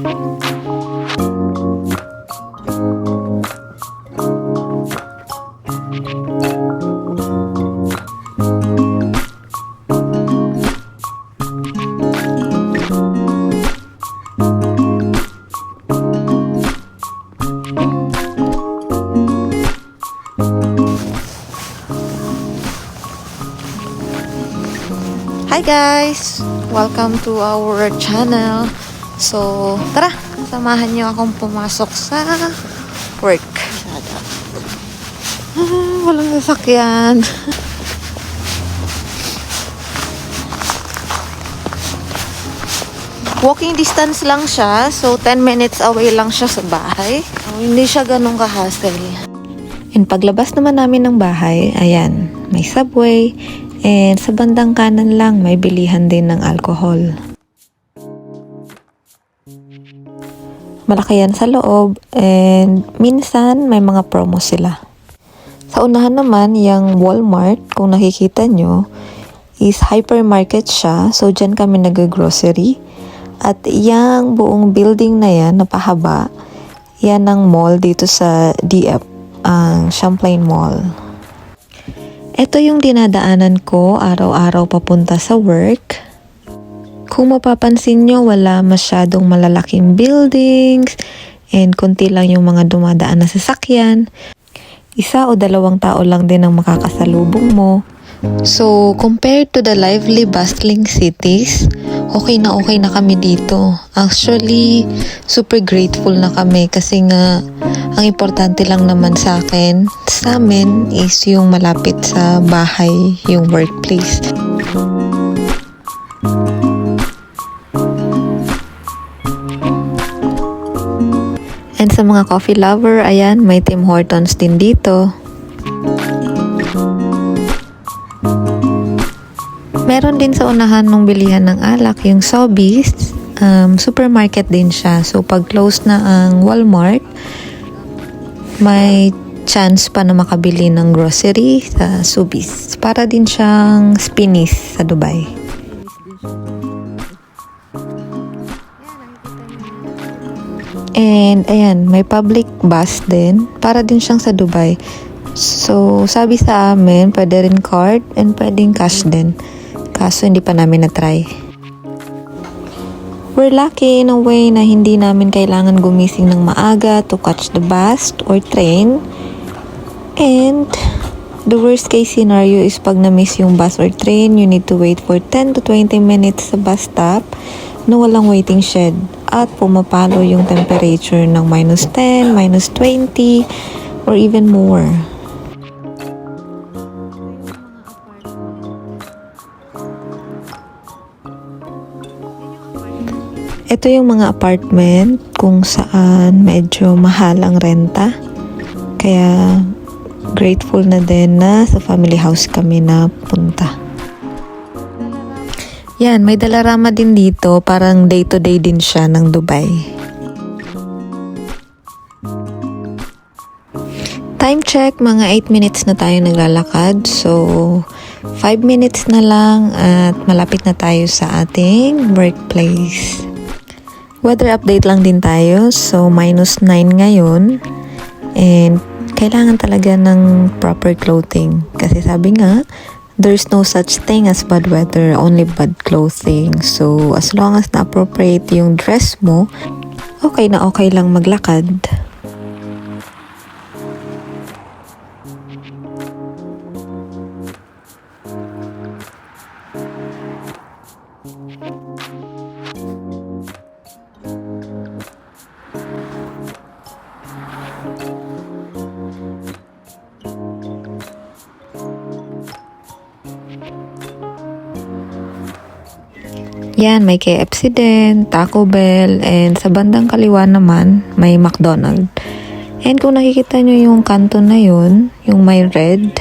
Hi guys! Welcome to our channel. So, tara! Samahan niyo akong pumasok sa work. Walang sasakyan. Walking distance lang siya. So, 10 minutes away lang siya sa bahay. So, hindi siya ganun ka-hassle. And paglabas naman namin ng bahay, ayan, may Subway. And sa bandang kanan lang, may bilihan din ng alcohol. Malaki yan sa loob. And minsan, may mga promo sila. Sa unahan naman, yung Walmart, kung nakikita nyo, is hypermarket siya. So, dyan kami nag-grocery. At yung buong building na yan, napahaba, yan ang mall dito sa DF, ang Champlain Mall. Ito yung dinadaanan ko araw-araw papunta sa work. Kung mapapansin nyo, wala masyadong malalaking buildings and konti lang yung mga dumadaan na sasakyan. 1 o 2 tao lang din ang makakasalubong mo. So, compared to the lively, bustling cities, okay na kami dito. Actually, super grateful na kami kasi nga ang importante lang naman sa amin is yung malapit sa bahay, yung workplace. And sa mga coffee lover, ayan, may Tim Hortons din dito. Meron din sa unahan ng bilihan ng alak, yung Sobeys. Supermarket din siya. So, pag close na ang Walmart, may chance pa na makabili ng grocery sa Sobeys. Para din siyang Spinneys sa Dubai. And, ayan, may public bus din. Para din siyang sa Dubai. So, sabi sa amin, pwede rin card and pwedeng cash din. Kaso hindi pa namin na-try. We're lucky in a way na hindi namin kailangan gumising ng maaga to catch the bus or train. And the worst case scenario is pag na-miss yung bus or train, you need to wait for 10 to 20 minutes sa bus stop na walang waiting shed. At pumapalo yung temperature ng -10, -20, or even more. Ito yung mga apartment kung saan medyo mahal ang renta. Kaya grateful na din na sa family house kami na punta. Yan, may Dalarama din dito. Parang day-to-day din siya ng Dubai. Time check, mga 8 minutes na tayo naglalakad. So, 5 minutes na lang at malapit na tayo sa ating workplace. Weather update lang din tayo. So, -9 ngayon. And kailangan talaga ng proper clothing. Kasi sabi nga, there's no such thing as bad weather, only bad clothing. So, as long as na-appropriate yung dress mo, okay na okay lang maglakad. Yan, may KFC din, Taco Bell, and sa bandang kaliwa naman, may McDonald's. And kung nakikita nyo yung kanto na yun, yung may red,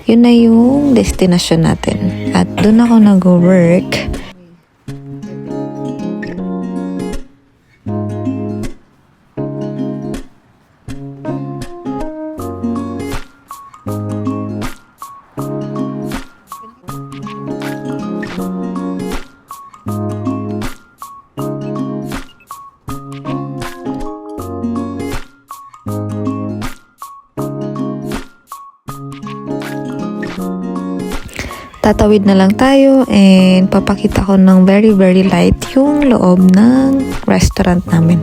yun na yung destination natin. At doon ako nag-work. Tatawid na lang tayo and papakita ko ng very light yung loob ng restaurant namin.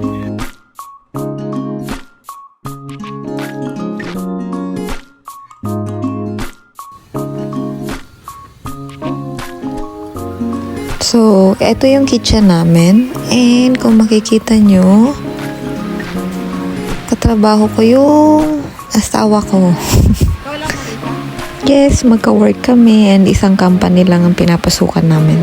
So, ito yung kitchen namin and kung makikita nyo, katrabaho ko yung asawa ko. Yes, magka-work kami and isang company lang ang pinapasukan namin.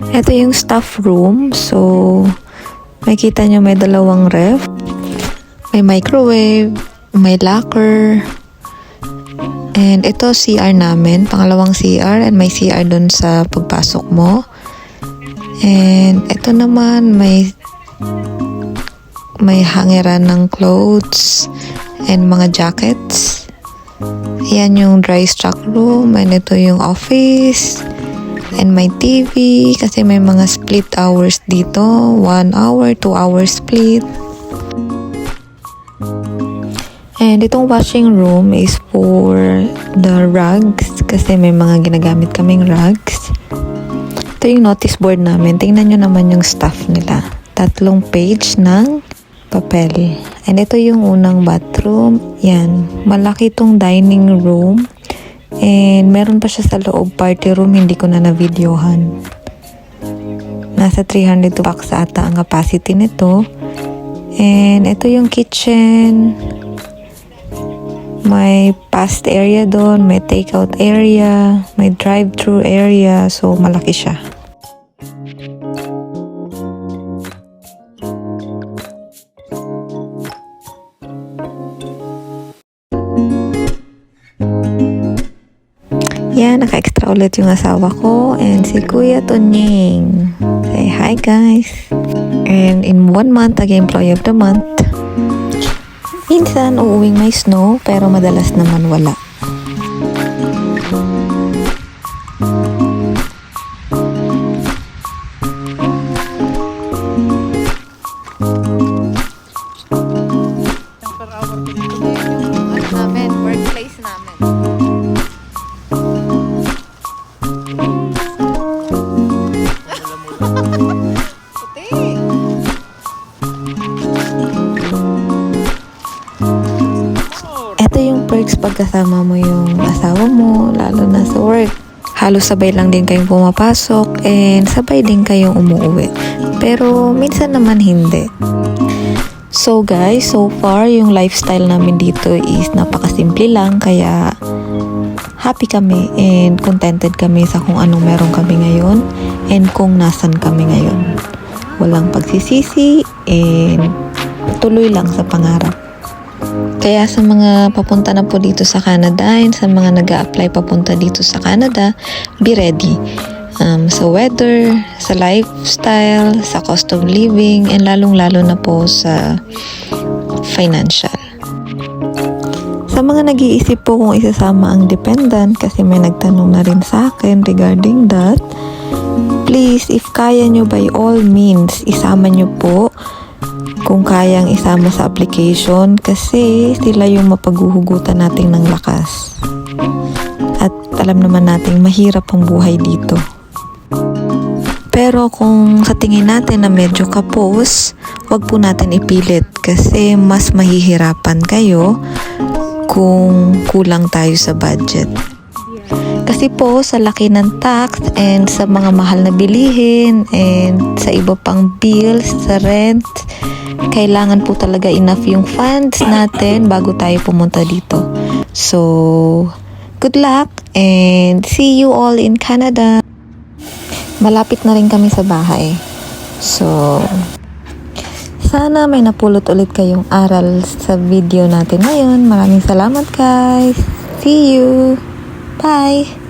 Ito yung staff room. So, makikita nyo may dalawang ref. May microwave, may locker. And ito CR namin. Pangalawang CR and may CR dun sa pagpasok mo. And ito naman may hangeran ng clothes and mga jackets. Yan yung dry stock room. And ito yung office. And my TV kasi may mga split hours dito. 1 hour, 2 hour split. And itong washing room is for the rugs kasi may mga ginagamit kaming rugs. Ito yung notice board namin. Tingnan nyo naman yung stuff nila. 3 page ng papel. And ito yung unang bathroom. Yan. Malaki itong dining room. And meron pa siya sa loob party room, hindi ko na na-videohan. Nasa 300 bucks ata ang capacity nito. And ito yung kitchen. May past area doon, may takeout area, may drive-thru area. So malaki siya. Yan, naka-extra ulit yung asawa ko and si Kuya Tonying. Say hi guys. And in 1 month, nag-employee of the month. Minsan, uuwing may snow pero madalas naman wala. Workplace namin. Ito yung perks pagkasama mo yung asawa mo, lalo na sa work. Halos sabay lang din kayong pumapasok and sabay din kayong umuwi. Pero minsan naman hindi. So guys, so far yung lifestyle namin dito is napakasimple lang kaya happy kami and contented kami sa kung anong meron kami ngayon and kung nasan kami ngayon. Walang pagsisisi and tuloy lang sa pangarap. Kaya sa mga papunta na po dito sa Canada and sa mga nag-a-apply papunta dito sa Canada, be ready. Sa weather, sa lifestyle, sa cost of living, and lalong-lalo na po sa financial. Sa mga nag-iisip po kung isasama ang dependent, kasi may nagtanong na rin sa akin regarding that, please, if kaya nyo by all means, isama nyo po kung kayang isama sa application kasi sila yung mapaghuhugutan natin ng lakas. At alam naman natin mahirap ang buhay dito. Pero kung sa tingin natin na medyo kapos, wag po natin ipilit kasi mas mahihirapan kayo kung kulang tayo sa budget. Kasi po sa laki ng tax and sa mga mahal na bilihin and sa iba pang bills, sa rent, kailangan po talaga enough yung funds natin bago tayo pumunta dito. So, good luck and see you all in Canada. Malapit na rin kami sa bahay. So, Sana may napulot ulit kayong aral sa video natin ngayon. Maraming salamat guys. See you. Bye.